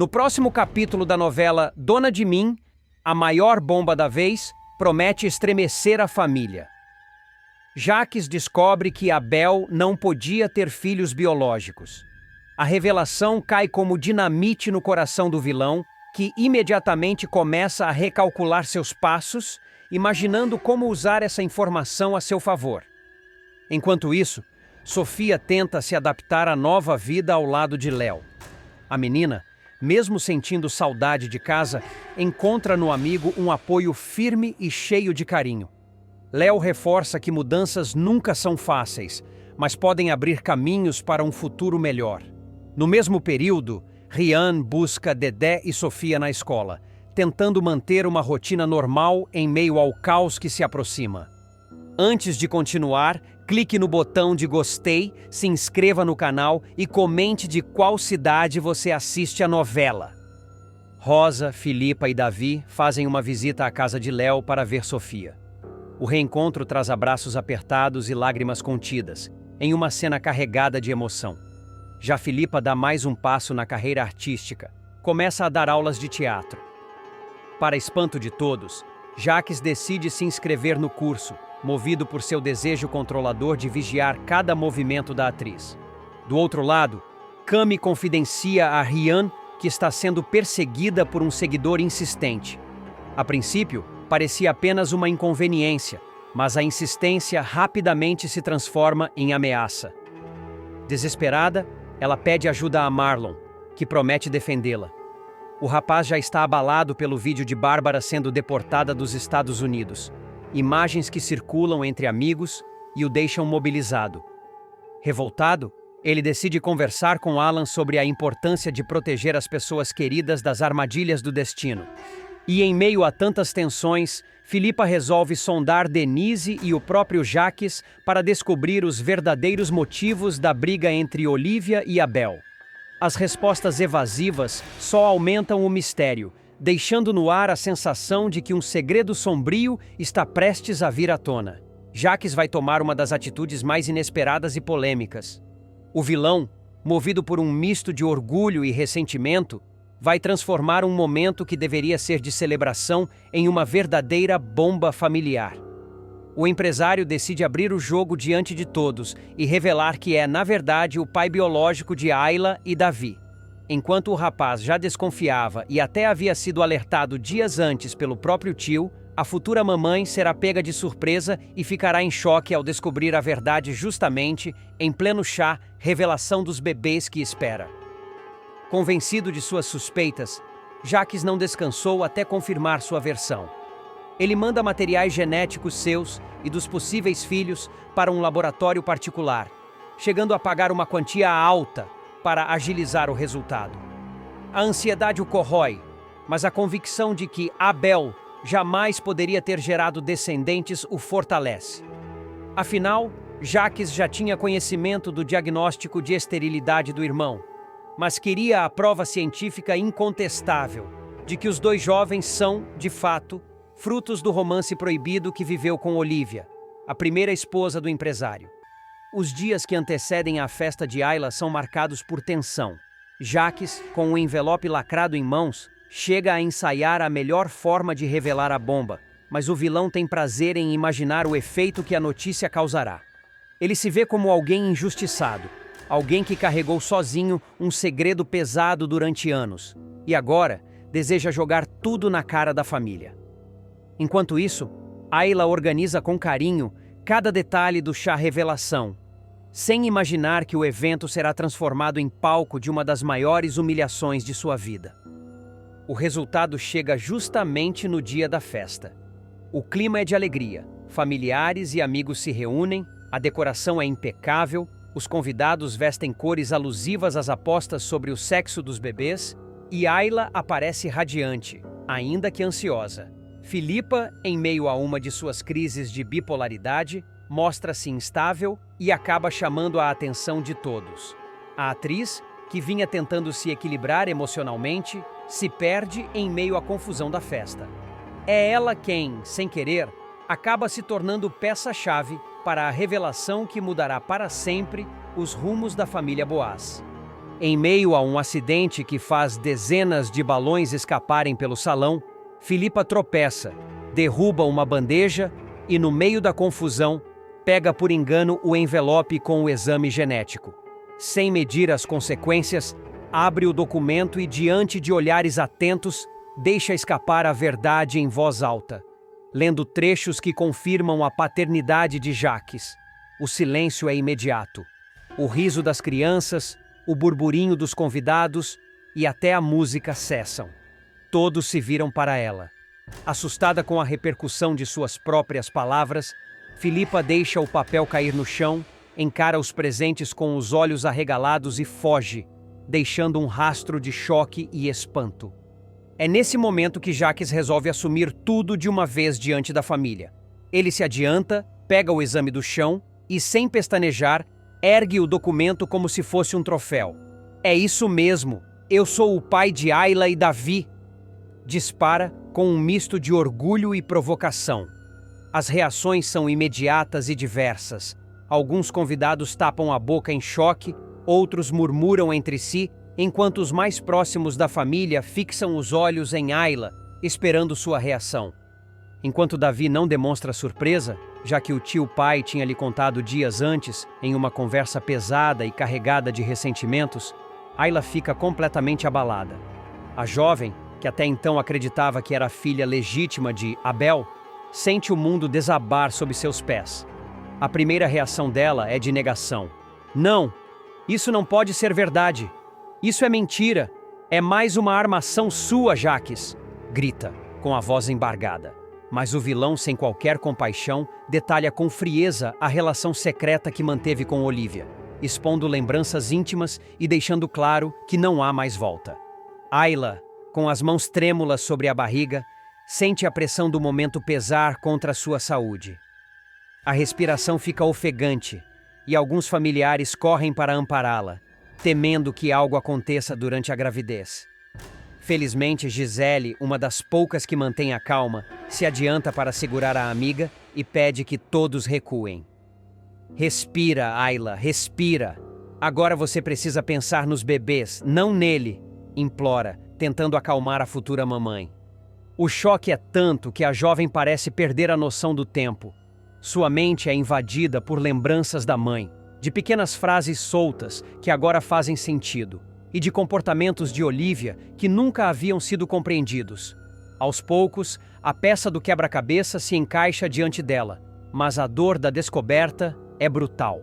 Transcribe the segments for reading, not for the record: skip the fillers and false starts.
No próximo capítulo da novela Dona de Mim, a maior bomba da vez promete estremecer a família. Jacques descobre que Abel não podia ter filhos biológicos. A revelação cai como dinamite no coração do vilão, que imediatamente começa a recalcular seus passos, imaginando como usar essa informação a seu favor. Enquanto isso, Sofia tenta se adaptar à nova vida ao lado de Léo. A menina, mesmo sentindo saudade de casa, encontra no amigo um apoio firme e cheio de carinho. Léo reforça que mudanças nunca são fáceis, mas podem abrir caminhos para um futuro melhor. No mesmo período, Rian busca Dedé e Sofia na escola, tentando manter uma rotina normal em meio ao caos que se aproxima. Antes de continuar, clique no botão de gostei, se inscreva no canal e comente de qual cidade você assiste a novela. Rosa, Filipa e Davi fazem uma visita à casa de Léo para ver Sofia. O reencontro traz abraços apertados e lágrimas contidas, em uma cena carregada de emoção. Já Filipa dá mais um passo na carreira artística, começa a dar aulas de teatro. Para espanto de todos, Jacques decide se inscrever no curso, movido por seu desejo controlador de vigiar cada movimento da atriz. Do outro lado, Cami confidencia a Rian que está sendo perseguida por um seguidor insistente. A princípio, parecia apenas uma inconveniência, mas a insistência rapidamente se transforma em ameaça. Desesperada, ela pede ajuda a Marlon, que promete defendê-la. O rapaz já está abalado pelo vídeo de Bárbara sendo deportada dos Estados Unidos. Imagens que circulam entre amigos e o deixam mobilizado. Revoltado, ele decide conversar com Alan sobre a importância de proteger as pessoas queridas das armadilhas do destino. E em meio a tantas tensões, Filipa resolve sondar Denise e o próprio Jacques para descobrir os verdadeiros motivos da briga entre Olivia e Abel. As respostas evasivas só aumentam o mistério, deixando no ar a sensação de que um segredo sombrio está prestes a vir à tona. Jacques vai tomar uma das atitudes mais inesperadas e polêmicas. O vilão, movido por um misto de orgulho e ressentimento, vai transformar um momento que deveria ser de celebração em uma verdadeira bomba familiar. O empresário decide abrir o jogo diante de todos e revelar que é, na verdade, o pai biológico de Ayla e Davi. Enquanto o rapaz já desconfiava e até havia sido alertado dias antes pelo próprio tio, a futura mamãe será pega de surpresa e ficará em choque ao descobrir a verdade justamente, em pleno chá, revelação dos bebês que espera. Convencido de suas suspeitas, Jacques não descansou até confirmar sua versão. Ele manda materiais genéticos seus e dos possíveis filhos para um laboratório particular, chegando a pagar uma quantia alta para agilizar o resultado. A ansiedade o corrói, mas a convicção de que Abel jamais poderia ter gerado descendentes o fortalece. Afinal, Jacques já tinha conhecimento do diagnóstico de esterilidade do irmão, mas queria a prova científica incontestável de que os dois jovens são, de fato, frutos do romance proibido que viveu com Olivia, a primeira esposa do empresário. Os dias que antecedem a festa de Ayla são marcados por tensão. Jacques, com um envelope lacrado em mãos, chega a ensaiar a melhor forma de revelar a bomba, mas o vilão tem prazer em imaginar o efeito que a notícia causará. Ele se vê como alguém injustiçado, alguém que carregou sozinho um segredo pesado durante anos, e agora deseja jogar tudo na cara da família. Enquanto isso, Ayla organiza com carinho cada detalhe do chá revelação, sem imaginar que o evento será transformado em palco de uma das maiores humilhações de sua vida. O resultado chega justamente no dia da festa. O clima é de alegria, familiares e amigos se reúnem, a decoração é impecável, os convidados vestem cores alusivas às apostas sobre o sexo dos bebês e Ayla aparece radiante, ainda que ansiosa. Filipa, em meio a uma de suas crises de bipolaridade, mostra-se instável e acaba chamando a atenção de todos. A atriz, que vinha tentando se equilibrar emocionalmente, se perde em meio à confusão da festa. É ela quem, sem querer, acaba se tornando peça-chave para a revelação que mudará para sempre os rumos da família Boaz. Em meio a um acidente que faz dezenas de balões escaparem pelo salão, Filipa tropeça, derruba uma bandeja e, no meio da confusão, pega por engano o envelope com o exame genético. Sem medir as consequências, abre o documento e, diante de olhares atentos, deixa escapar a verdade em voz alta, lendo trechos que confirmam a paternidade de Jacques. O silêncio é imediato. O riso das crianças, o burburinho dos convidados e até a música cessam. Todos se viram para ela. Assustada com a repercussão de suas próprias palavras, Filipa deixa o papel cair no chão, encara os presentes com os olhos arregalados e foge, deixando um rastro de choque e espanto. É nesse momento que Jacques resolve assumir tudo de uma vez diante da família. Ele se adianta, pega o exame do chão e, sem pestanejar, ergue o documento como se fosse um troféu. É isso mesmo, eu sou o pai de Ayla e Davi. Dispara com um misto de orgulho e provocação. As reações são imediatas e diversas. Alguns convidados tapam a boca em choque, outros murmuram entre si, enquanto os mais próximos da família fixam os olhos em Ayla, esperando sua reação. Enquanto Davi não demonstra surpresa, já que o tio-pai tinha lhe contado dias antes, em uma conversa pesada e carregada de ressentimentos, Ayla fica completamente abalada. A jovem, que até então acreditava que era a filha legítima de Abel, sente o mundo desabar sob seus pés. A primeira reação dela é de negação. Não, isso não pode ser verdade. Isso é mentira. É mais uma armação sua, Jacques, grita, com a voz embargada. Mas o vilão, sem qualquer compaixão, detalha com frieza a relação secreta que manteve com Olivia, expondo lembranças íntimas e deixando claro que não há mais volta. Ayla, com as mãos trêmulas sobre a barriga, sente a pressão do momento pesar contra a sua saúde. A respiração fica ofegante e alguns familiares correm para ampará-la, temendo que algo aconteça durante a gravidez. Felizmente, Gisele, uma das poucas que mantém a calma, se adianta para segurar a amiga e pede que todos recuem. Respira, Ayla, respira. Agora você precisa pensar nos bebês, não nele, implora, tentando acalmar a futura mamãe. O choque é tanto que a jovem parece perder a noção do tempo. Sua mente é invadida por lembranças da mãe, de pequenas frases soltas que agora fazem sentido, e de comportamentos de Olivia que nunca haviam sido compreendidos. Aos poucos, a peça do quebra-cabeça se encaixa diante dela, mas a dor da descoberta é brutal.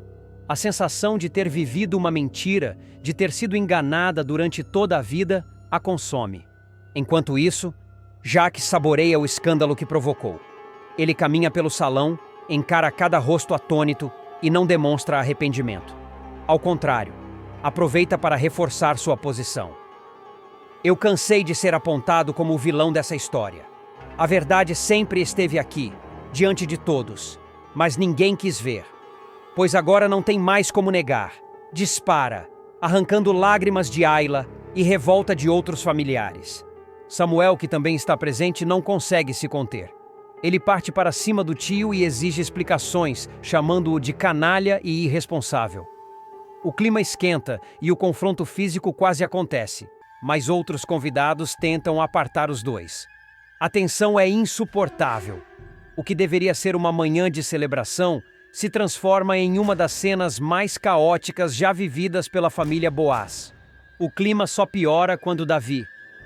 A sensação de ter vivido uma mentira, de ter sido enganada durante toda a vida, a consome. Enquanto isso, Jacques saboreia o escândalo que provocou. Ele caminha pelo salão, encara cada rosto atônito e não demonstra arrependimento. Ao contrário, aproveita para reforçar sua posição. Eu cansei de ser apontado como o vilão dessa história. A verdade sempre esteve aqui, diante de todos, mas ninguém quis ver. Pois agora não tem mais como negar. Dispara, arrancando lágrimas de Ayla e revolta de outros familiares. Samuel, que também está presente, não consegue se conter. Ele parte para cima do tio e exige explicações, chamando-o de canalha e irresponsável. O clima esquenta e o confronto físico quase acontece, mas outros convidados tentam apartar os dois. A tensão é insuportável. O que deveria ser uma manhã de celebração se transforma em uma das cenas mais caóticas já vividas pela família Boaz. O clima só piora quando Davi,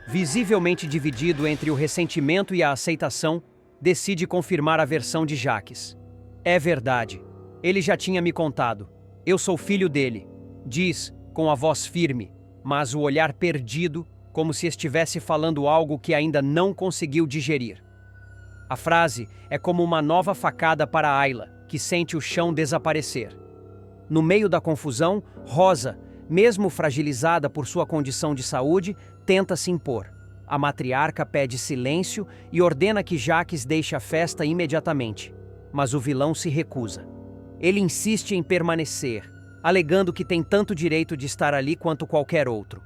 visivelmente dividido entre o ressentimento e a aceitação, decide confirmar a versão de Jacques. É verdade. Ele já tinha me contado. Eu sou filho dele, diz, com a voz firme, mas o olhar perdido, como se estivesse falando algo que ainda não conseguiu digerir. A frase é como uma nova facada para Ayla, que sente o chão desaparecer. No meio da confusão, Rosa, mesmo fragilizada por sua condição de saúde, tenta se impor. A matriarca pede silêncio e ordena que Jacques deixe a festa imediatamente, mas o vilão se recusa. Ele insiste em permanecer, alegando que tem tanto direito de estar ali quanto qualquer outro.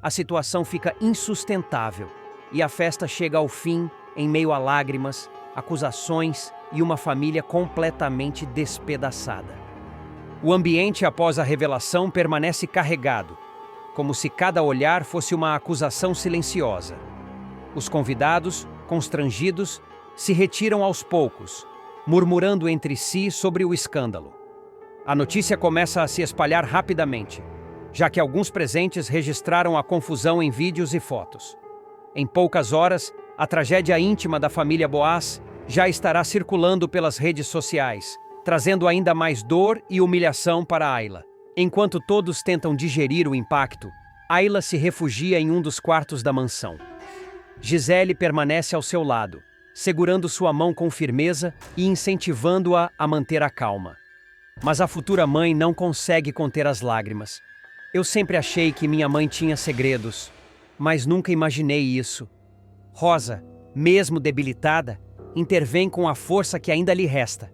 A situação fica insustentável e a festa chega ao fim em meio a lágrimas, acusações e uma família completamente despedaçada. O ambiente após a revelação permanece carregado, como se cada olhar fosse uma acusação silenciosa. Os convidados, constrangidos, se retiram aos poucos, murmurando entre si sobre o escândalo. A notícia começa a se espalhar rapidamente, já que alguns presentes registraram a confusão em vídeos e fotos. Em poucas horas, a tragédia íntima da família Boaz já estará circulando pelas redes sociais, trazendo ainda mais dor e humilhação para Ayla. Enquanto todos tentam digerir o impacto, Ayla se refugia em um dos quartos da mansão. Gisele permanece ao seu lado, segurando sua mão com firmeza e incentivando-a a manter a calma. Mas a futura mãe não consegue conter as lágrimas. Eu sempre achei que minha mãe tinha segredos, mas nunca imaginei isso. Rosa, mesmo debilitada, intervém com a força que ainda lhe resta.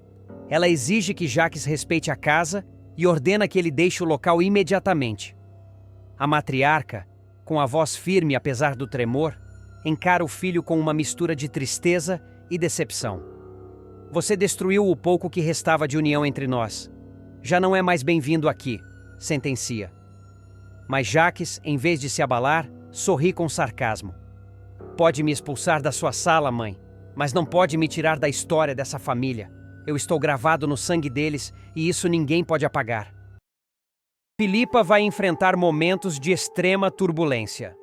Ela exige que Jacques respeite a casa e ordena que ele deixe o local imediatamente. A matriarca, com a voz firme apesar do tremor, encara o filho com uma mistura de tristeza e decepção. Você destruiu o pouco que restava de união entre nós. Já não é mais bem-vindo aqui, sentencia. Mas Jacques, em vez de se abalar, sorri com sarcasmo. Pode me expulsar da sua sala, mãe, mas não pode me tirar da história dessa família. Eu estou gravado no sangue deles e isso ninguém pode apagar. Filipa vai enfrentar momentos de extrema turbulência.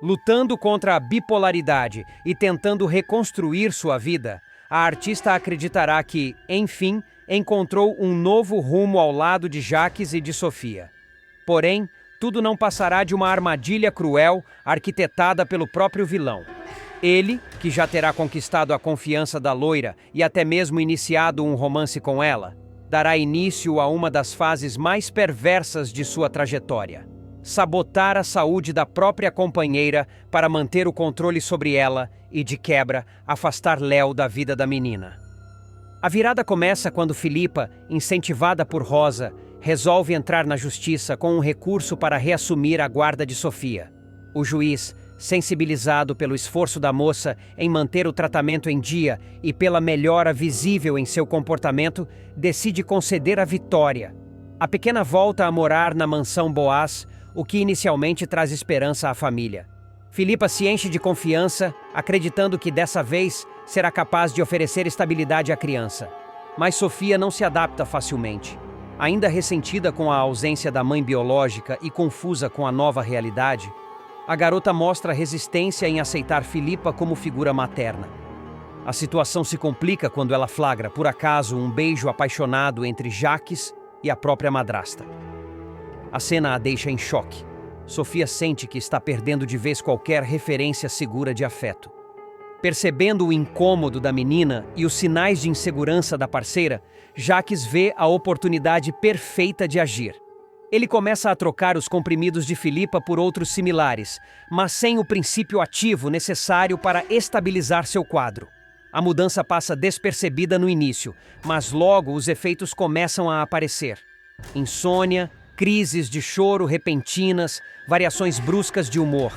Lutando contra a bipolaridade e tentando reconstruir sua vida, a artista acreditará que, enfim, encontrou um novo rumo ao lado de Jacques e de Sofia. Porém, tudo não passará de uma armadilha cruel arquitetada pelo próprio vilão. Ele, que já terá conquistado a confiança da loira e até mesmo iniciado um romance com ela, dará início a uma das fases mais perversas de sua trajetória: sabotar a saúde da própria companheira para manter o controle sobre ela e, de quebra, afastar Léo da vida da menina. A virada começa quando Filipa, incentivada por Rosa, resolve entrar na justiça com um recurso para reassumir a guarda de Sofia. O juiz, sensibilizado pelo esforço da moça em manter o tratamento em dia e pela melhora visível em seu comportamento, decide conceder a vitória. A pequena volta a morar na mansão Boaz, o que inicialmente traz esperança à família. Filipa se enche de confiança, acreditando que dessa vez será capaz de oferecer estabilidade à criança. Mas Sofia não se adapta facilmente. Ainda ressentida com a ausência da mãe biológica e confusa com a nova realidade, a garota mostra resistência em aceitar Filipa como figura materna. A situação se complica quando ela flagra, por acaso, um beijo apaixonado entre Jacques e a própria madrasta. A cena a deixa em choque. Sofia sente que está perdendo de vez qualquer referência segura de afeto. Percebendo o incômodo da menina e os sinais de insegurança da parceira, Jacques vê a oportunidade perfeita de agir. Ele começa a trocar os comprimidos de Filipa por outros similares, mas sem o princípio ativo necessário para estabilizar seu quadro. A mudança passa despercebida no início, mas logo os efeitos começam a aparecer. Insônia, crises de choro repentinas, variações bruscas de humor.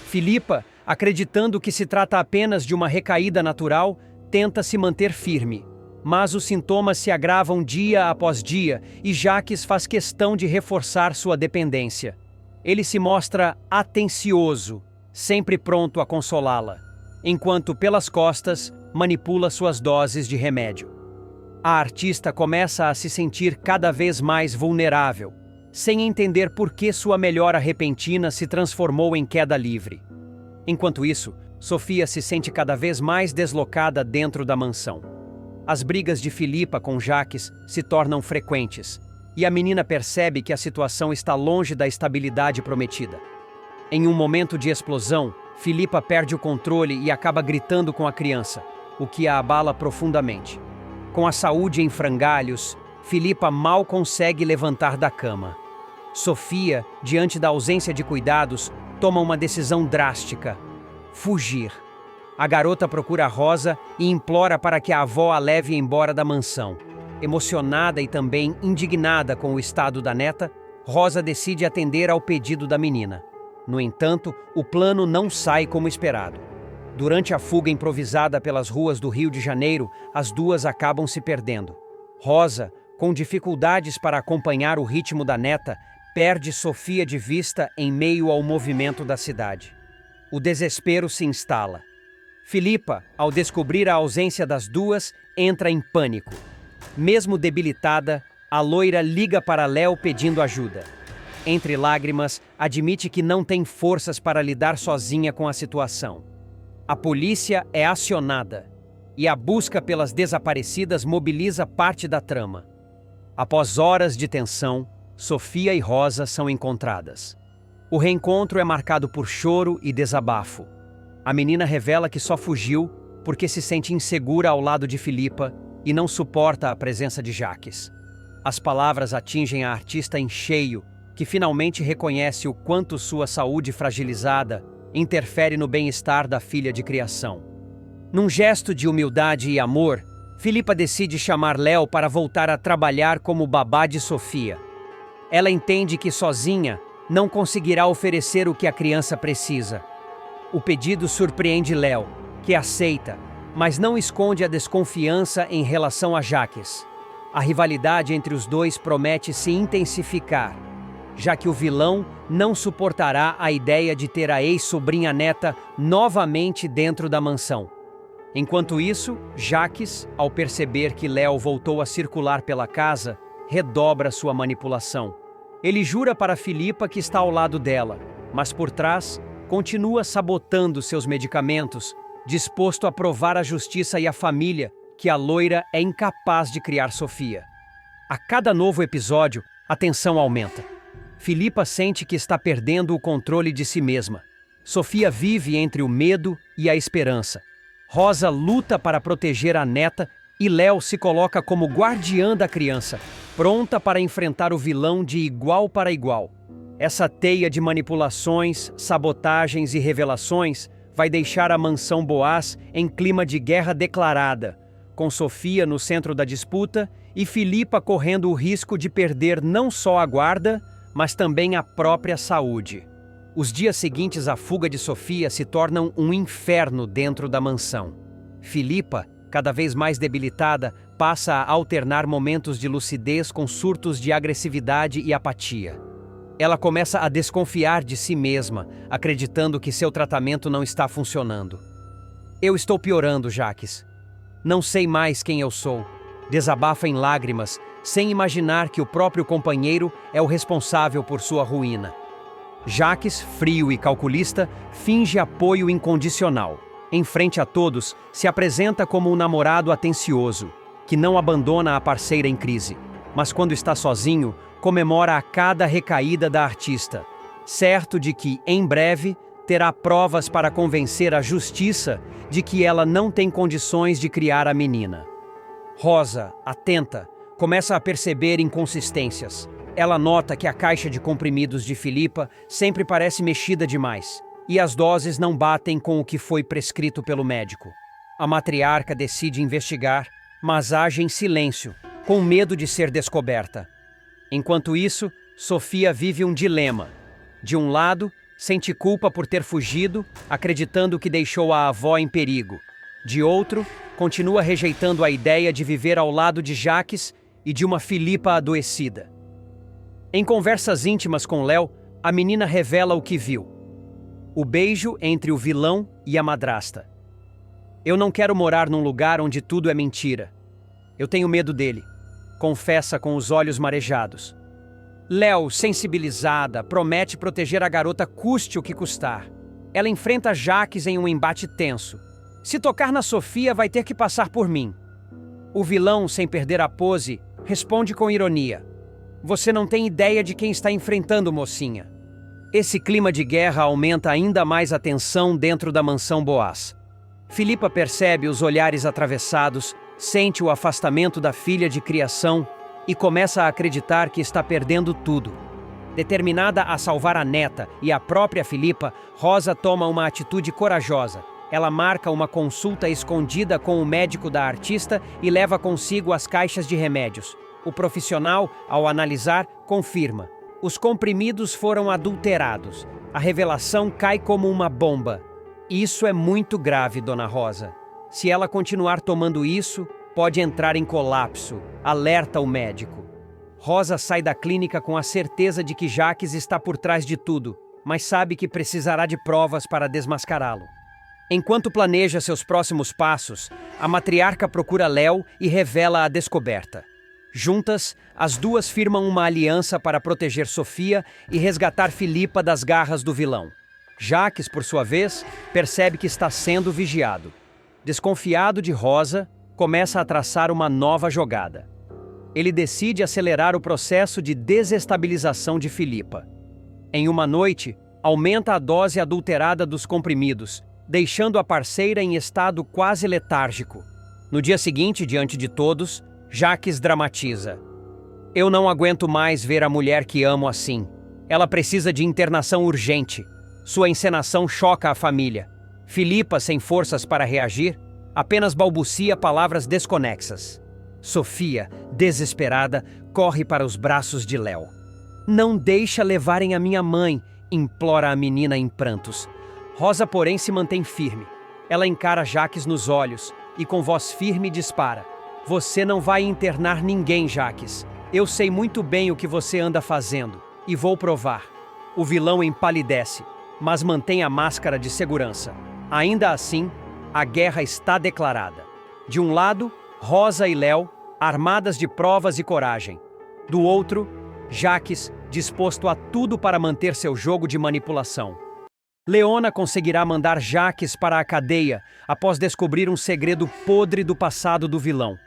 Filipa, acreditando que se trata apenas de uma recaída natural, tenta se manter firme. Mas os sintomas se agravam dia após dia e Jacques faz questão de reforçar sua dependência. Ele se mostra atencioso, sempre pronto a consolá-la, enquanto pelas costas manipula suas doses de remédio. A artista começa a se sentir cada vez mais vulnerável, sem entender por que sua melhora repentina se transformou em queda livre. Enquanto isso, Sofia se sente cada vez mais deslocada dentro da mansão. As brigas de Filipa com Jacques se tornam frequentes, e a menina percebe que a situação está longe da estabilidade prometida. Em um momento de explosão, Filipa perde o controle e acaba gritando com a criança, o que a abala profundamente. Com a saúde em frangalhos, Filipa mal consegue levantar da cama. Sofia, diante da ausência de cuidados, toma uma decisão drástica: fugir. A garota procura Rosa e implora para que a avó a leve embora da mansão. Emocionada e também indignada com o estado da neta, Rosa decide atender ao pedido da menina. No entanto, o plano não sai como esperado. Durante a fuga improvisada pelas ruas do Rio de Janeiro, as duas acabam se perdendo. Rosa, com dificuldades para acompanhar o ritmo da neta, perde Sofia de vista em meio ao movimento da cidade. O desespero se instala. Filipa, ao descobrir a ausência das duas, entra em pânico. Mesmo debilitada, a loira liga para Léo pedindo ajuda. Entre lágrimas, admite que não tem forças para lidar sozinha com a situação. A polícia é acionada e a busca pelas desaparecidas mobiliza parte da trama. Após horas de tensão, Sofia e Rosa são encontradas. O reencontro é marcado por choro e desabafo. A menina revela que só fugiu porque se sente insegura ao lado de Filipa e não suporta a presença de Jacques. As palavras atingem a artista em cheio, que finalmente reconhece o quanto sua saúde fragilizada interfere no bem-estar da filha de criação. Num gesto de humildade e amor, Filipa decide chamar Léo para voltar a trabalhar como babá de Sofia. Ela entende que sozinha não conseguirá oferecer o que a criança precisa. O pedido surpreende Léo, que aceita, mas não esconde a desconfiança em relação a Jacques. A rivalidade entre os dois promete se intensificar, já que o vilão não suportará a ideia de ter a ex-sobrinha neta novamente dentro da mansão. Enquanto isso, Jacques, ao perceber que Léo voltou a circular pela casa, redobra sua manipulação. Ele jura para Filipa que está ao lado dela, mas por trás, continua sabotando seus medicamentos, disposto a provar à justiça e à família que a loira é incapaz de criar Sofia. A cada novo episódio, a tensão aumenta. Filipa sente que está perdendo o controle de si mesma. Sofia vive entre o medo e a esperança. Rosa luta para proteger a neta e Léo se coloca como guardiã da criança, pronta para enfrentar o vilão de igual para igual. Essa teia de manipulações, sabotagens e revelações vai deixar a mansão Boaz em clima de guerra declarada, com Sofia no centro da disputa e Filipa correndo o risco de perder não só a guarda, mas também a própria saúde. Os dias seguintes à fuga de Sofia se tornam um inferno dentro da mansão. Filipa, cada vez mais debilitada, passa a alternar momentos de lucidez com surtos de agressividade e apatia. Ela começa a desconfiar de si mesma, acreditando que seu tratamento não está funcionando. Eu estou piorando, Jacques. Não sei mais quem eu sou. Desabafa em lágrimas, sem imaginar que o próprio companheiro é o responsável por sua ruína. Jacques, frio e calculista, finge apoio incondicional. Em frente a todos, se apresenta como um namorado atencioso, que não abandona a parceira em crise, mas quando está sozinho, comemora a cada recaída da artista, certo de que, em breve, terá provas para convencer a justiça de que ela não tem condições de criar a menina. Rosa, atenta, começa a perceber inconsistências. Ela nota que a caixa de comprimidos de Filipa sempre parece mexida demais, e as doses não batem com o que foi prescrito pelo médico. A matriarca decide investigar, mas age em silêncio, com medo de ser descoberta. Enquanto isso, Sofia vive um dilema. De um lado, sente culpa por ter fugido, acreditando que deixou a avó em perigo. De outro, continua rejeitando a ideia de viver ao lado de Jacques e de uma Filipa adoecida. Em conversas íntimas com Léo, a menina revela o que viu. O beijo entre o vilão e a madrasta. Eu não quero morar num lugar onde tudo é mentira. Eu tenho medo dele, confessa com os olhos marejados. Léo, sensibilizada, promete proteger a garota custe o que custar. Ela enfrenta Jacques em um embate tenso. Se tocar na Sofia, vai ter que passar por mim. O vilão, sem perder a pose, responde com ironia. Você não tem ideia de quem está enfrentando, mocinha. Esse clima de guerra aumenta ainda mais a tensão dentro da mansão Boaz. Filipa percebe os olhares atravessados, sente o afastamento da filha de criação e começa a acreditar que está perdendo tudo. Determinada a salvar a neta e a própria Filipa, Rosa toma uma atitude corajosa. Ela marca uma consulta escondida com o médico da artista e leva consigo as caixas de remédios. O profissional, ao analisar, confirma. Os comprimidos foram adulterados. A revelação cai como uma bomba. Isso é muito grave, Dona Rosa. Se ela continuar tomando isso, pode entrar em colapso, alerta o médico. Rosa sai da clínica com a certeza de que Jaques está por trás de tudo, mas sabe que precisará de provas para desmascará-lo. Enquanto planeja seus próximos passos, a matriarca procura Léo e revela a descoberta. Juntas, as duas firmam uma aliança para proteger Sofia e resgatar Filipa das garras do vilão. Jaques, por sua vez, percebe que está sendo vigiado. Desconfiado de Rosa, começa a traçar uma nova jogada. Ele decide acelerar o processo de desestabilização de Filipa. Em uma noite, aumenta a dose adulterada dos comprimidos, deixando a parceira em estado quase letárgico. No dia seguinte, diante de todos, Jaques dramatiza. Eu não aguento mais ver a mulher que amo assim. Ela precisa de internação urgente. Sua encenação choca a família. Filipa, sem forças para reagir, apenas balbucia palavras desconexas. Sofia, desesperada, corre para os braços de Léo. Não deixa levarem a minha mãe, implora a menina em prantos. Rosa, porém, se mantém firme. Ela encara Jaques nos olhos e, com voz firme, dispara. Você não vai internar ninguém, Jaques. Eu sei muito bem o que você anda fazendo, e vou provar. O vilão empalidece, mas mantém a máscara de segurança. Ainda assim, a guerra está declarada. De um lado, Rosa e Léo, armadas de provas e coragem. Do outro, Jaques, disposto a tudo para manter seu jogo de manipulação. Leona conseguirá mandar Jaques para a cadeia após descobrir um segredo podre do passado do vilão.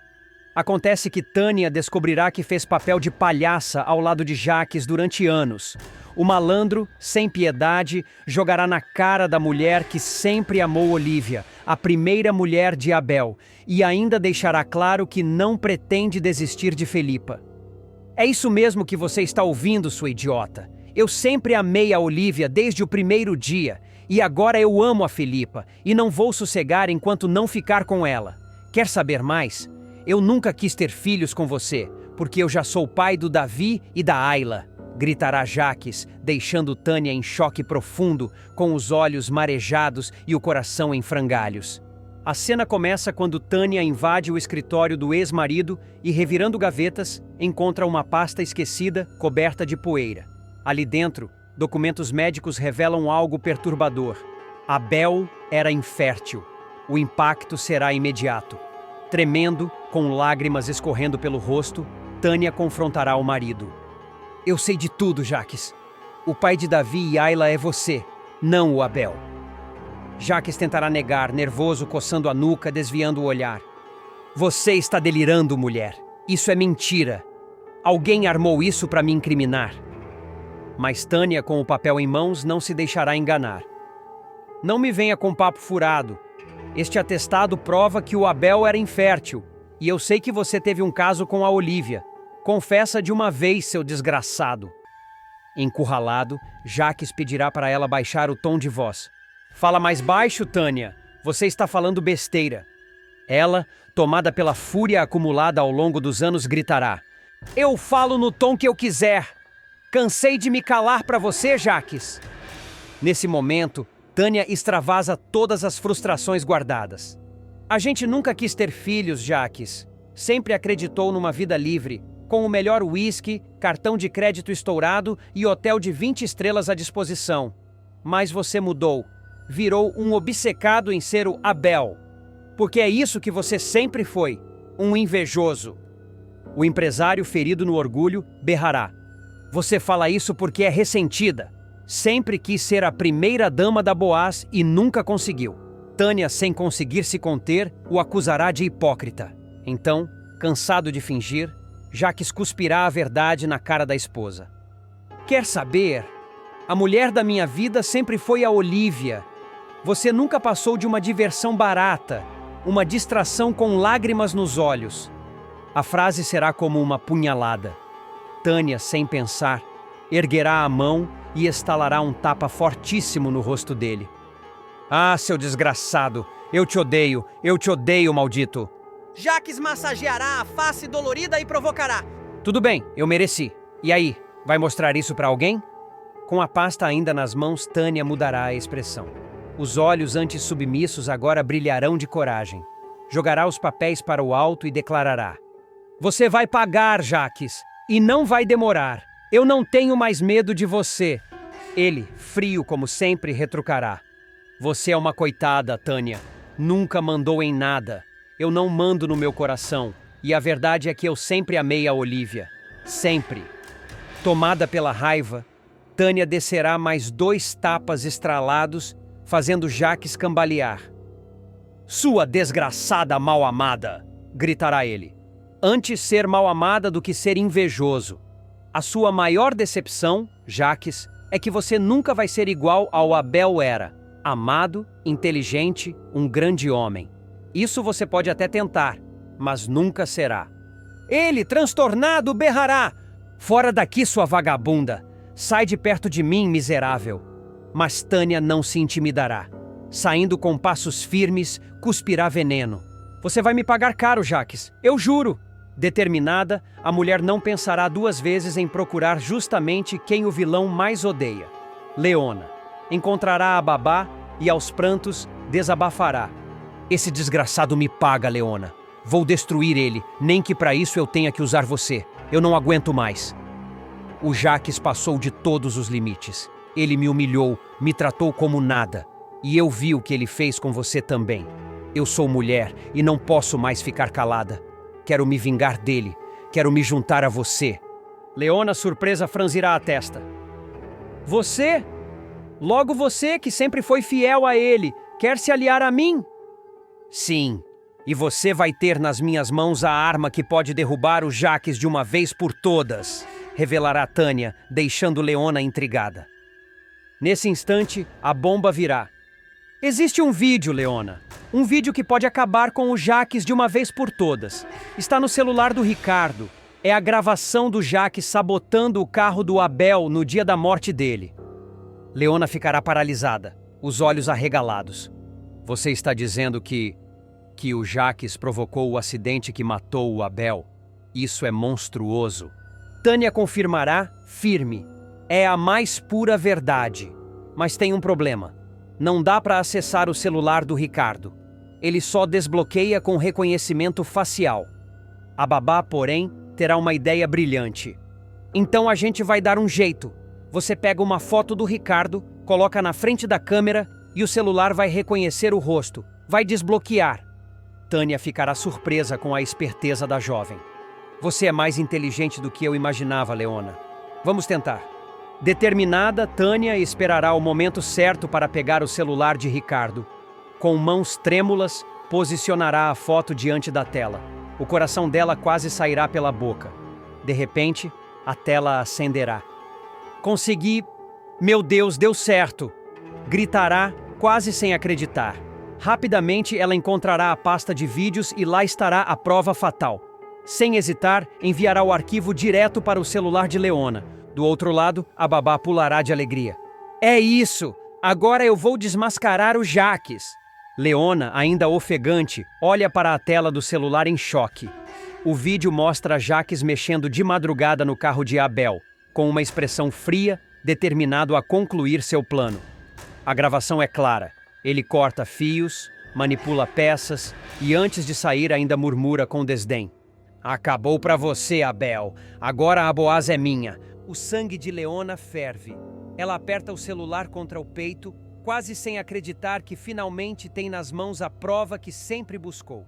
Acontece que Tânia descobrirá que fez papel de palhaça ao lado de Jaques durante anos. O malandro, sem piedade, jogará na cara da mulher que sempre amou Olivia, a primeira mulher de Abel, e ainda deixará claro que não pretende desistir de Felipa. É isso mesmo que você está ouvindo, sua idiota. Eu sempre amei a Olivia desde o primeiro dia, e agora eu amo a Felipa, e não vou sossegar enquanto não ficar com ela. Quer saber mais? Eu nunca quis ter filhos com você, porque eu já sou pai do Davi e da Ayla, gritará Jaques, deixando Tânia em choque profundo, com os olhos marejados e o coração em frangalhos. A cena começa quando Tânia invade o escritório do ex-marido e, revirando gavetas, encontra uma pasta esquecida, coberta de poeira. Ali dentro, documentos médicos revelam algo perturbador. Abel era infértil. O impacto será imediato. Tremendo, com lágrimas escorrendo pelo rosto, Tânia confrontará o marido. Eu sei de tudo, Jaques. O pai de Davi e Ayla é você, não o Abel. Jaques tentará negar, nervoso, coçando a nuca, desviando o olhar. Você está delirando, mulher. Isso é mentira. Alguém armou isso para me incriminar. Mas Tânia, com o papel em mãos, não se deixará enganar. Não me venha com papo furado. Este atestado prova que o Abel era infértil, e eu sei que você teve um caso com a Olivia. Confessa de uma vez, seu desgraçado. Encurralado, Jaques pedirá para ela baixar o tom de voz. Fala mais baixo, Tânia. Você está falando besteira. Ela, tomada pela fúria acumulada ao longo dos anos, gritará. Eu falo no tom que eu quiser. Cansei de me calar para você, Jaques. Nesse momento, Tânia extravasa todas as frustrações guardadas. A gente nunca quis ter filhos, Jaques. Sempre acreditou numa vida livre, com o melhor uísque, cartão de crédito estourado e hotel de 20 estrelas à disposição. Mas você mudou. Virou um obcecado em ser o Abel. Porque é isso que você sempre foi, um invejoso. O empresário, ferido no orgulho, berrará. Você fala isso porque é ressentida. Sempre quis ser a primeira dama da Boaz e nunca conseguiu. Tânia, sem conseguir se conter, o acusará de hipócrita. Então, cansado de fingir, Jaques cuspirá a verdade na cara da esposa. Quer saber? A mulher da minha vida sempre foi a Olivia. Você nunca passou de uma diversão barata, uma distração com lágrimas nos olhos. A frase será como uma punhalada. Tânia, sem pensar, erguerá a mão e estalará um tapa fortíssimo no rosto dele. Ah, seu desgraçado, eu te odeio, maldito. Jaques massageará a face dolorida e provocará. Tudo bem, eu mereci. E aí, vai mostrar isso para alguém? Com a pasta ainda nas mãos, Tânia mudará a expressão. Os olhos antes submissos agora brilharão de coragem. Jogará os papéis para o alto e declarará. Você vai pagar, Jaques. E não vai demorar. Eu não tenho mais medo de você. Ele, frio como sempre, retrucará. Você é uma coitada, Tânia. Nunca mandou em nada. Eu não mando no meu coração. E a verdade é que eu sempre amei a Olivia. Sempre. Tomada pela raiva, Tânia descerá mais 2 tapas estralados, fazendo Jacques cambalear. Sua desgraçada mal-amada, gritará ele. Antes ser mal-amada do que ser invejoso. A sua maior decepção, Jacques, é que você nunca vai ser igual ao Abel era. Amado, inteligente, um grande homem. Isso você pode até tentar, mas nunca será. Ele, transtornado, berrará. Fora daqui, sua vagabunda. Sai de perto de mim, miserável. Mas Tânia não se intimidará. Saindo com passos firmes, cuspirá veneno. Você vai me pagar caro, Jacques. Eu juro. Determinada, a mulher não pensará 2 vezes em procurar justamente quem o vilão mais odeia. Leona. Encontrará a babá e, aos prantos, desabafará. Esse desgraçado me paga, Leona. Vou destruir ele, nem que para isso eu tenha que usar você. Eu não aguento mais. O Jacques passou de todos os limites. Ele me humilhou, me tratou como nada. E eu vi o que ele fez com você também. Eu sou mulher e não posso mais ficar calada. Quero me vingar dele. Quero me juntar a você. Leona, surpresa, franzirá a testa. Você? Logo você, que sempre foi fiel a ele, quer se aliar a mim? Sim. E você vai ter nas minhas mãos a arma que pode derrubar o Jacques de uma vez por todas, revelará Tânia, deixando Leona intrigada. Nesse instante, a bomba virá. Existe um vídeo, Leona. Um vídeo que pode acabar com o Jacques de uma vez por todas. Está no celular do Ricardo. É a gravação do Jacques sabotando o carro do Abel no dia da morte dele. Leona ficará paralisada, os olhos arregalados. Você está dizendo que o Jacques provocou o acidente que matou o Abel? Isso é monstruoso. Tânia confirmará, firme. É a mais pura verdade. Mas tem um problema. Não dá para acessar o celular do Ricardo. Ele só desbloqueia com reconhecimento facial. A babá, porém, terá uma ideia brilhante. Então a gente vai dar um jeito. Você pega uma foto do Ricardo, coloca na frente da câmera e o celular vai reconhecer o rosto. Vai desbloquear. Tânia ficará surpresa com a esperteza da jovem. Você é mais inteligente do que eu imaginava, Leona. Vamos tentar. Determinada, Tânia esperará o momento certo para pegar o celular de Ricardo. Com mãos trêmulas, posicionará a foto diante da tela. O coração dela quase sairá pela boca. De repente, a tela acenderá. Consegui! Meu Deus, deu certo! Gritará, quase sem acreditar. Rapidamente, ela encontrará a pasta de vídeos e lá estará a prova fatal. Sem hesitar, enviará o arquivo direto para o celular de Leona. Do outro lado, a babá pulará de alegria. É isso! Agora eu vou desmascarar o Jacques! Leona, ainda ofegante, olha para a tela do celular em choque. O vídeo mostra Jacques mexendo de madrugada no carro de Abel, com uma expressão fria, determinado a concluir seu plano. A gravação é clara. Ele corta fios, manipula peças e antes de sair ainda murmura com desdém. Acabou pra você, Abel. Agora a Boaz é minha. O sangue de Leona ferve. Ela aperta o celular contra o peito, quase sem acreditar que finalmente tem nas mãos a prova que sempre buscou.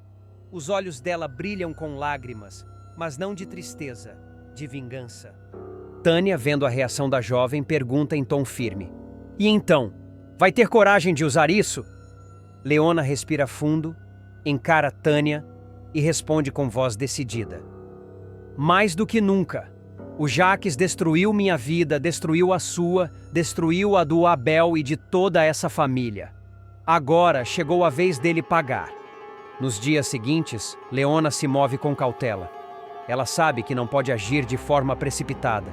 Os olhos dela brilham com lágrimas, mas não de tristeza, de vingança. Tânia, vendo a reação da jovem, pergunta em tom firme. E então, vai ter coragem de usar isso? Leona respira fundo, encara Tânia e responde com voz decidida. Mais do que nunca. O Jacques destruiu minha vida, destruiu a sua, destruiu a do Abel e de toda essa família. Agora chegou a vez dele pagar. Nos dias seguintes, Leona se move com cautela. Ela sabe que não pode agir de forma precipitada.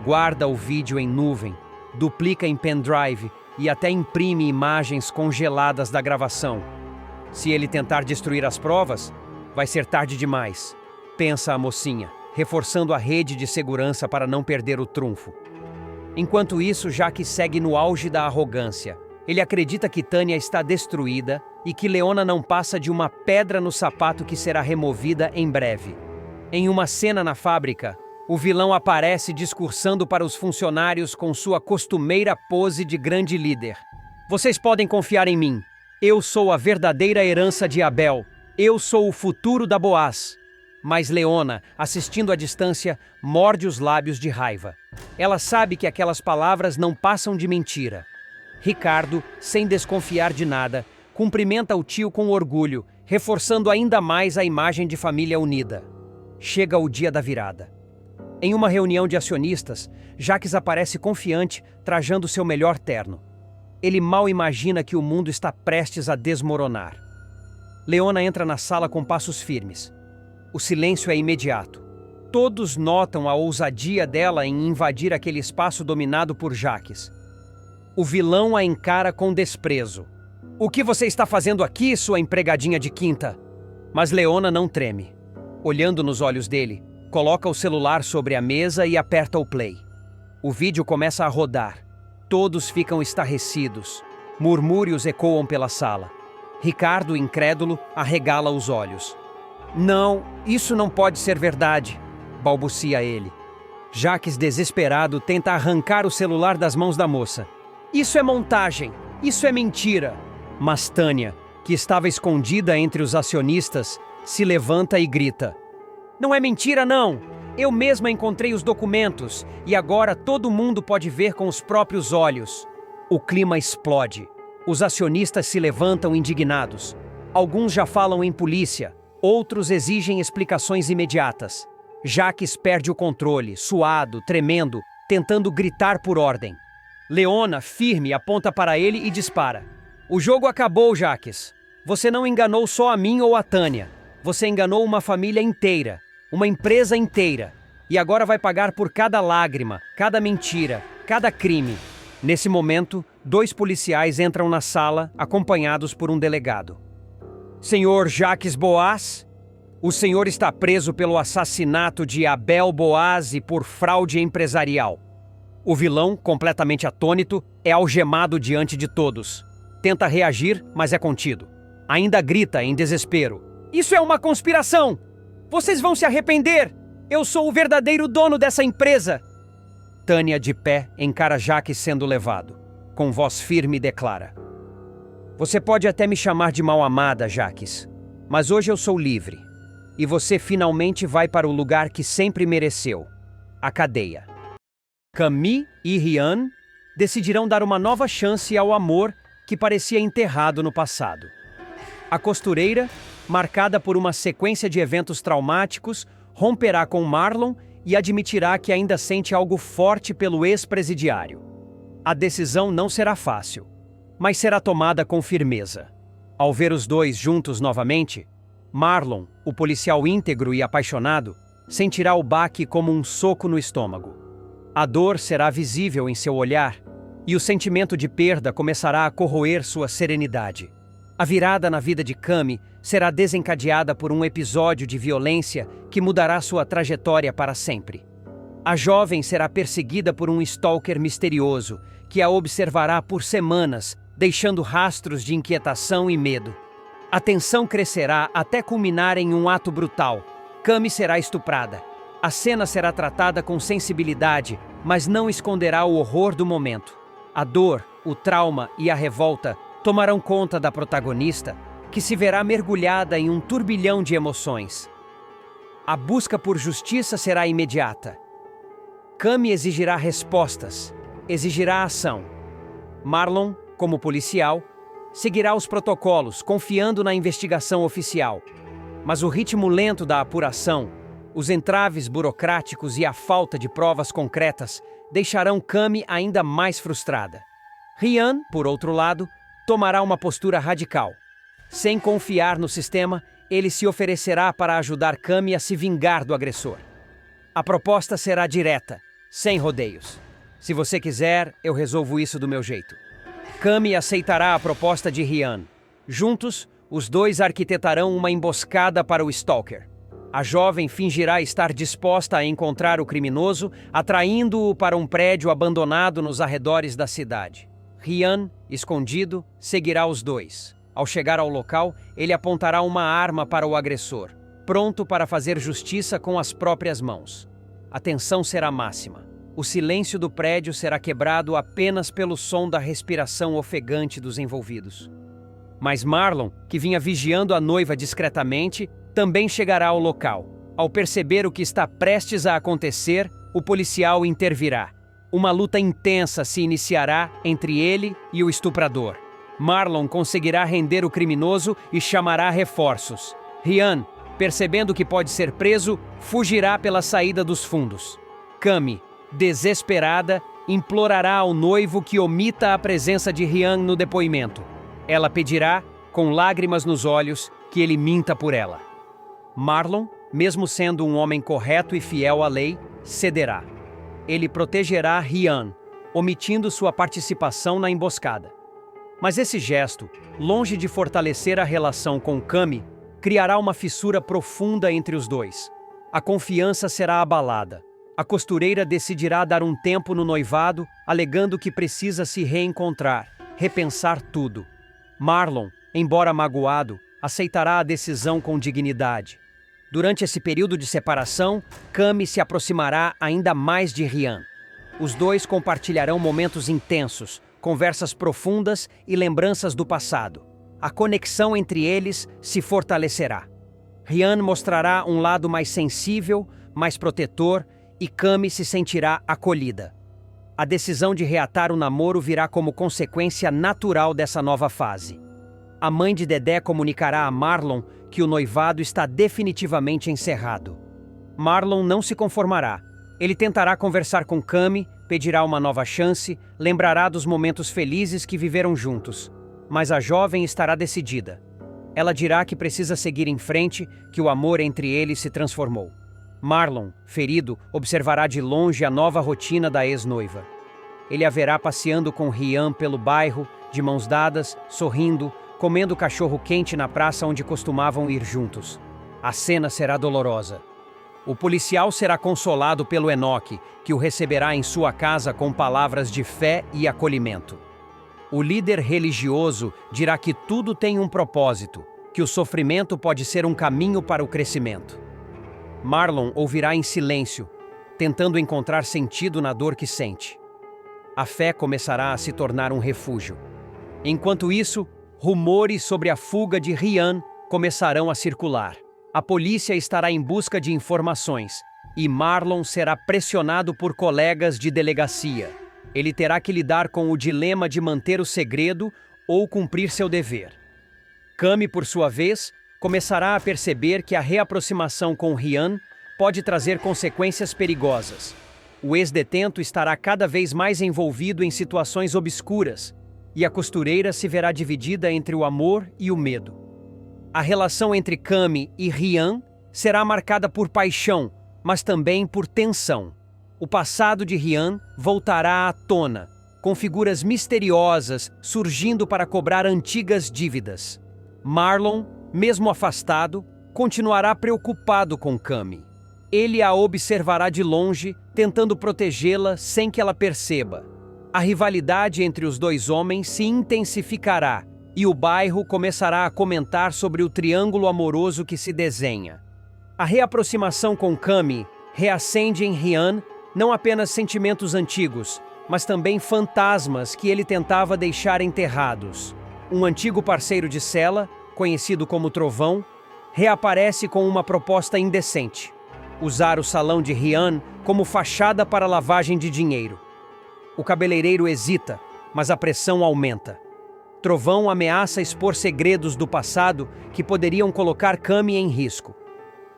Guarda o vídeo em nuvem, duplica em pendrive e até imprime imagens congeladas da gravação. Se ele tentar destruir as provas, vai ser tarde demais, pensa a mocinha, reforçando a rede de segurança para não perder o trunfo. Enquanto isso, Jacques segue no auge da arrogância. Ele acredita que Tânia está destruída e que Leona não passa de uma pedra no sapato que será removida em breve. Em uma cena na fábrica, O vilão aparece discursando para os funcionários com sua costumeira pose de grande líder. Vocês podem confiar em mim. Eu sou a verdadeira herança de Abel. Eu sou o futuro da Boaz. Mas Leona, assistindo à distância, morde os lábios de raiva. Ela sabe que aquelas palavras não passam de mentira. Ricardo, sem desconfiar de nada, cumprimenta o tio com orgulho, reforçando ainda mais a imagem de família unida. Chega o dia da virada. Em uma reunião de acionistas, Jacques aparece confiante, trajando seu melhor terno. Ele mal imagina que o mundo está prestes a desmoronar. Leona entra na sala com passos firmes. O silêncio é imediato. Todos notam a ousadia dela em invadir aquele espaço dominado por Jacques. O vilão a encara com desprezo. O que você está fazendo aqui, sua empregadinha de quinta? Mas Leona não treme. Olhando nos olhos dele, coloca o celular sobre a mesa e aperta o play. O vídeo começa a rodar. Todos ficam estarrecidos. Murmúrios ecoam pela sala. Ricardo, incrédulo, arregala os olhos. Não, isso não pode ser verdade, balbucia ele. Jacques, desesperado, tenta arrancar o celular das mãos da moça. Isso é montagem, isso é mentira. Mas Tânia, que estava escondida entre os acionistas, se levanta e grita. Não é mentira, não! Eu mesma encontrei os documentos e agora todo mundo pode ver com os próprios olhos. O clima explode. Os acionistas se levantam indignados. Alguns já falam em polícia, outros exigem explicações imediatas. Jacques perde o controle, suado, tremendo, tentando gritar por ordem. Leona, firme, aponta para ele e dispara. O jogo acabou, Jacques. Você não enganou só a mim ou a Tânia. Você enganou uma família inteira, uma empresa inteira. E agora vai pagar por cada lágrima, cada mentira, cada crime. Nesse momento, 2 policiais entram na sala, acompanhados por um delegado. Senhor Jacques Boaz, o senhor está preso pelo assassinato de Abel Boaz e por fraude empresarial. O vilão, completamente atônito, é algemado diante de todos. Tenta reagir, mas é contido. Ainda grita em desespero. Isso é uma conspiração! Vocês vão se arrepender! Eu sou o verdadeiro dono dessa empresa! Tânia, de pé, encara Jacques sendo levado. Com voz firme, declara. Você pode até me chamar de mal-amada, Jacques, mas hoje eu sou livre. E você finalmente vai para o lugar que sempre mereceu, a cadeia. Camille e Rian decidirão dar uma nova chance ao amor que parecia enterrado no passado. A costureira, marcada por uma sequência de eventos traumáticos, romperá com Marlon e admitirá que ainda sente algo forte pelo ex-presidiário. A decisão não será fácil, mas será tomada com firmeza. Ao ver os dois juntos novamente, Marlon, o policial íntegro e apaixonado, sentirá o baque como um soco no estômago. A dor será visível em seu olhar e o sentimento de perda começará a corroer sua serenidade. A virada na vida de Camille será desencadeada por um episódio de violência que mudará sua trajetória para sempre. A jovem será perseguida por um stalker misterioso que a observará por semanas, deixando rastros de inquietação e medo. A tensão crescerá até culminar em um ato brutal. Camille será estuprada. A cena será tratada com sensibilidade, mas não esconderá o horror do momento. A dor, o trauma e a revolta tomarão conta da protagonista, que se verá mergulhada em um turbilhão de emoções. A busca por justiça será imediata. Camille exigirá respostas, exigirá ação. Marlon, como policial, seguirá os protocolos, confiando na investigação oficial. Mas o ritmo lento da apuração, os entraves burocráticos e a falta de provas concretas deixarão Camille ainda mais frustrada. Rian, por outro lado, tomará uma postura radical. Sem confiar no sistema, ele se oferecerá para ajudar Camille a se vingar do agressor. A proposta será direta, sem rodeios. Se você quiser, eu resolvo isso do meu jeito. Camille aceitará a proposta de Rian. Juntos, os dois arquitetarão uma emboscada para o stalker. A jovem fingirá estar disposta a encontrar o criminoso, atraindo-o para um prédio abandonado nos arredores da cidade. Rian, escondido, seguirá os dois. Ao chegar ao local, ele apontará uma arma para o agressor, pronto para fazer justiça com as próprias mãos. a tensão será máxima. O silêncio do prédio será quebrado apenas pelo som da respiração ofegante dos envolvidos. Mas Marlon, que vinha vigiando a noiva discretamente, também chegará ao local. Ao perceber o que está prestes a acontecer, o policial intervirá. Uma luta intensa se iniciará entre ele e o estuprador. Marlon conseguirá render o criminoso e chamará reforços. Ryan, percebendo que pode ser preso, fugirá pela saída dos fundos. Cami, desesperada, implorará ao noivo que omita a presença de Ryan no depoimento. Ela pedirá, com lágrimas nos olhos, que ele minta por ela. Marlon, mesmo sendo um homem correto e fiel à lei, cederá. Ele protegerá Ryan, omitindo sua participação na emboscada. Mas esse gesto, longe de fortalecer a relação com Cami, criará uma fissura profunda entre os dois. A confiança será abalada. A costureira decidirá dar um tempo no noivado, alegando que precisa se reencontrar, repensar tudo. Marlon, embora magoado, aceitará a decisão com dignidade. Durante esse período de separação, Cami se aproximará ainda mais de Ryan. Os dois compartilharão momentos intensos, conversas profundas e lembranças do passado. A conexão entre eles se fortalecerá. Ryan mostrará um lado mais sensível, mais protetor, e Cami se sentirá acolhida. A decisão de reatar o namoro virá como consequência natural dessa nova fase. A mãe de Dedé comunicará a Marlon que o noivado está definitivamente encerrado. Marlon não se conformará. Ele tentará conversar com Cami, pedirá uma nova chance, lembrará dos momentos felizes que viveram juntos. Mas a jovem estará decidida. Ela dirá que precisa seguir em frente, que o amor entre eles se transformou. Marlon, ferido, observará de longe a nova rotina da ex-noiva. Ele a verá passeando com Ryan pelo bairro, de mãos dadas, sorrindo, comendo cachorro quente na praça onde costumavam ir juntos. A cena será dolorosa. O policial será consolado pelo Enoque, que o receberá em sua casa com palavras de fé e acolhimento. O líder religioso dirá que tudo tem um propósito, que o sofrimento pode ser um caminho para o crescimento. Marlon ouvirá em silêncio, tentando encontrar sentido na dor que sente. A fé começará a se tornar um refúgio. Enquanto isso, rumores sobre a fuga de Ryan começarão a circular. A polícia estará em busca de informações e Marlon será pressionado por colegas de delegacia. Ele terá que lidar com o dilema de manter o segredo ou cumprir seu dever. Cami, por sua vez, começará a perceber que a reaproximação com Ryan pode trazer consequências perigosas. O ex-detento estará cada vez mais envolvido em situações obscuras e a costureira se verá dividida entre o amor e o medo. A relação entre Cami e Ryan será marcada por paixão, mas também por tensão. O passado de Ryan voltará à tona, com figuras misteriosas surgindo para cobrar antigas dívidas. Marlon, mesmo afastado, continuará preocupado com Cami. Ele a observará de longe, tentando protegê-la sem que ela perceba. A rivalidade entre os dois homens se intensificará e o bairro começará a comentar sobre o triângulo amoroso que se desenha. A reaproximação com Cami reacende em Ryan não apenas sentimentos antigos, mas também fantasmas que ele tentava deixar enterrados. Um antigo parceiro de cela, conhecido como Trovão, reaparece com uma proposta indecente: usar o salão de Ryan como fachada para lavagem de dinheiro. O cabeleireiro hesita, mas a pressão aumenta. Trovão ameaça expor segredos do passado que poderiam colocar Cami em risco.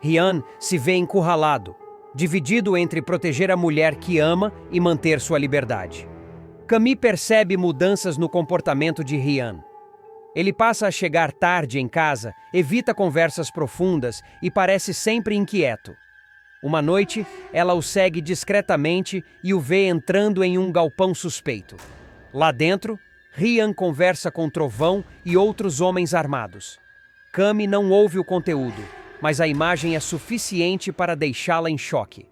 Ryan se vê encurralado, dividido entre proteger a mulher que ama e manter sua liberdade. Cami percebe mudanças no comportamento de Ryan. Ele passa a chegar tarde em casa, evita conversas profundas e parece sempre inquieto. Uma noite, ela o segue discretamente e o vê entrando em um galpão suspeito. Lá dentro, Ryan conversa com Trovão e outros homens armados. Cami não ouve o conteúdo, mas a imagem é suficiente para deixá-la em choque.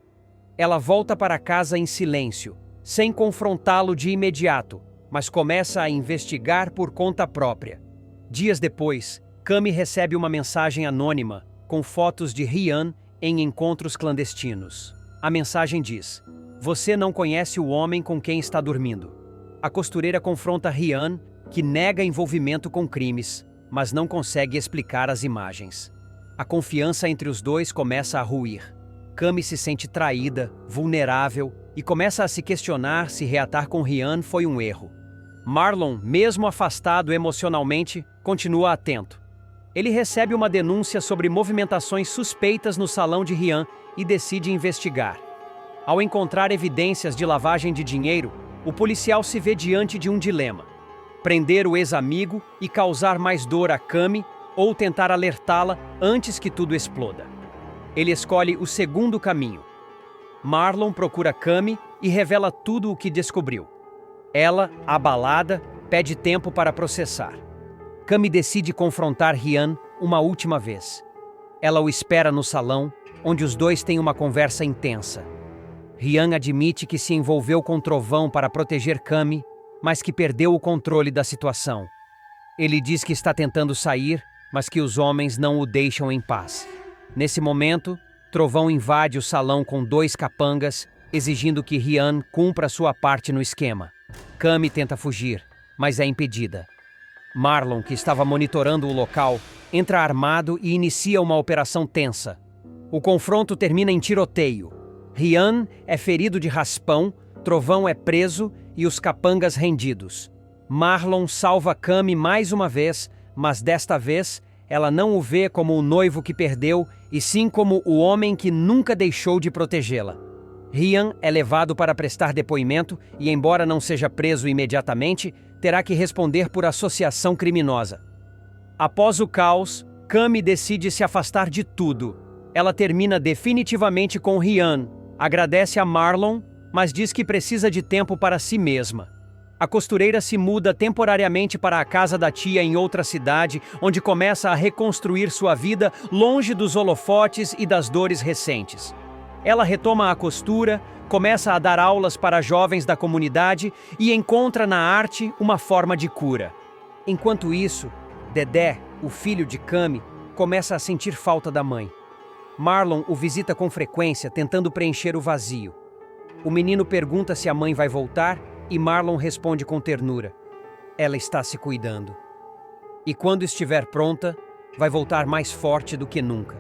Ela volta para casa em silêncio, sem confrontá-lo de imediato, mas começa a investigar por conta própria. Dias depois, Cami recebe uma mensagem anônima com fotos de Ryan em encontros clandestinos. A mensagem diz: "Você não conhece o homem com quem está dormindo." A costureira confronta Ryan, que nega envolvimento com crimes, mas não consegue explicar as imagens. A confiança entre os dois começa a ruir. Cami se sente traída, vulnerável e começa a se questionar se reatar com Ryan foi um erro. Marlon, mesmo afastado emocionalmente, continua atento. Ele recebe uma denúncia sobre movimentações suspeitas no salão de Ryan e decide investigar. Ao encontrar evidências de lavagem de dinheiro, o policial se vê diante de um dilema: prender o ex-amigo e causar mais dor a Cami ou tentar alertá-la antes que tudo exploda. Ele escolhe o segundo caminho. Marlon procura Cami e revela tudo o que descobriu. Ela, abalada, pede tempo para processar. Cami decide confrontar Ryan uma última vez. Ela o espera no salão, onde os dois têm uma conversa intensa. Ryan admite que se envolveu com Trovão para proteger Cami, mas que perdeu o controle da situação. Ele diz que está tentando sair, mas que os homens não o deixam em paz. Nesse momento, Trovão invade o salão com 2 capangas, exigindo que Ryan cumpra sua parte no esquema. Cami tenta fugir, mas é impedida. Marlon, que estava monitorando o local, entra armado e inicia uma operação tensa. O confronto termina em tiroteio. Ryan é ferido de raspão, Trovão é preso e os capangas rendidos. Marlon salva Cami mais uma vez, mas desta vez ela não o vê como o noivo que perdeu, e sim como o homem que nunca deixou de protegê-la. Ryan é levado para prestar depoimento e, embora não seja preso imediatamente, terá que responder por associação criminosa. Após o caos, Cami decide se afastar de tudo. Ela termina definitivamente com Ryan, agradece a Marlon, mas diz que precisa de tempo para si mesma. A costureira se muda temporariamente para a casa da tia em outra cidade, onde começa a reconstruir sua vida longe dos holofotes e das dores recentes. Ela retoma a costura, começa a dar aulas para jovens da comunidade e encontra na arte uma forma de cura. Enquanto isso, Dedé, o filho de Cami, começa a sentir falta da mãe. Marlon o visita com frequência, tentando preencher o vazio. O menino pergunta se a mãe vai voltar e Marlon responde com ternura: ela está se cuidando. E quando estiver pronta, vai voltar mais forte do que nunca.